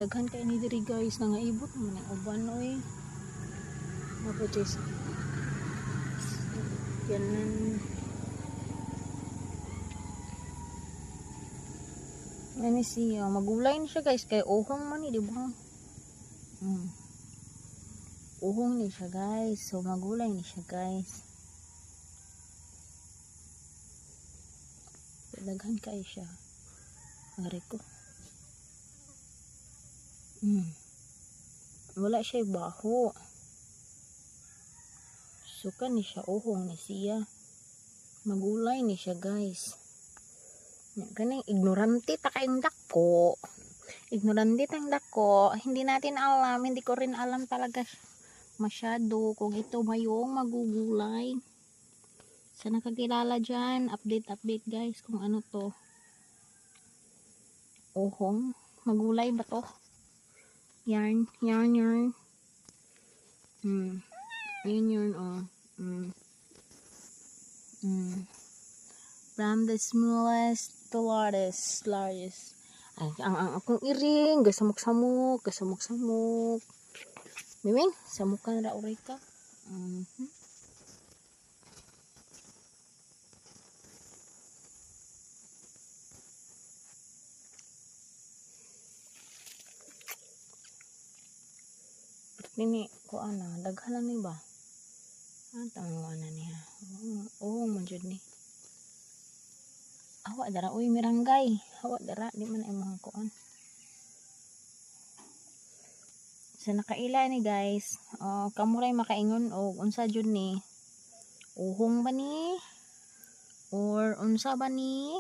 Daghan kay ni diri guys, nangaibot naman ang uban oy. Maputis. Yanan. Ano siya, magulay na siya guys, kay uhong man di ba? Uhong ni siya guys, so magulay ni siya guys. Daghan kay siya. Ari ko. Wala siya baho. Suka ni siya, uhong ni siya. Magulay ni siya guys. Ganing ignorante ta kayong dako. Ignorante tang dako. Hindi natin alam, hindi ko rin alam talaga masyado kung ito ba yung magugulay. Sa nakakilala dyan, update guys kung ano to. Uhong. Magulay ba to? Yarn. Yarn. Yarn, oh. From the smallest to largest. Ang akong iring, gasamok-samok. Miming, samukan ra uray ka. Nini ko ana, daghan ni ba? Tang ana niya. Oh, manjud ni. Awa dara uy miranggay. Awa dara di man ay mga kuan. Sa nakaila ni guys, kamuray makaingon og unsa jud ni? Uhong ba ni? Or unsa ba ni?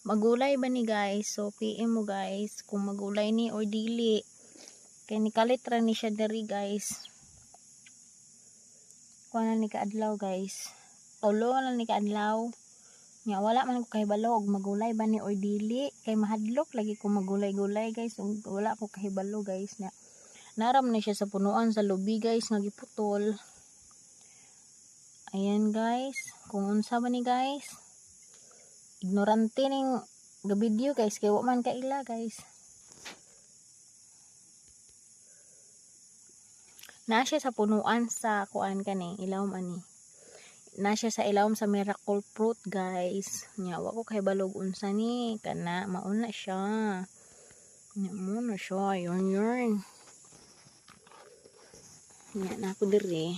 Magulay ba ni guys? So PM mo guys kung magulay ni or dili. Kay nikalit ra ni siya diri guys. Kuha na ni kaadlaw guys. Tulo na ni kaadlaw. Nga wala man ko kahibalo og magulay ba ni or dili. Kay mahadlok lagi ko magulay-gulay guys. Wala ko kahibalo guys na. Naram na siya sa punuan sa lubi guys nga giputol. Ayan guys. Kung unsa ba ni guys. Ignorante ning video guys. Kay wa man kaila guys. Na siya sa punuan sa kuan kani ilawom ani. Na siya sa ilawom sa miracle fruit guys. Nya wa ko kay balog unsa ni kana mauna siya. Nya mo na siya yun. Nya na ako diri.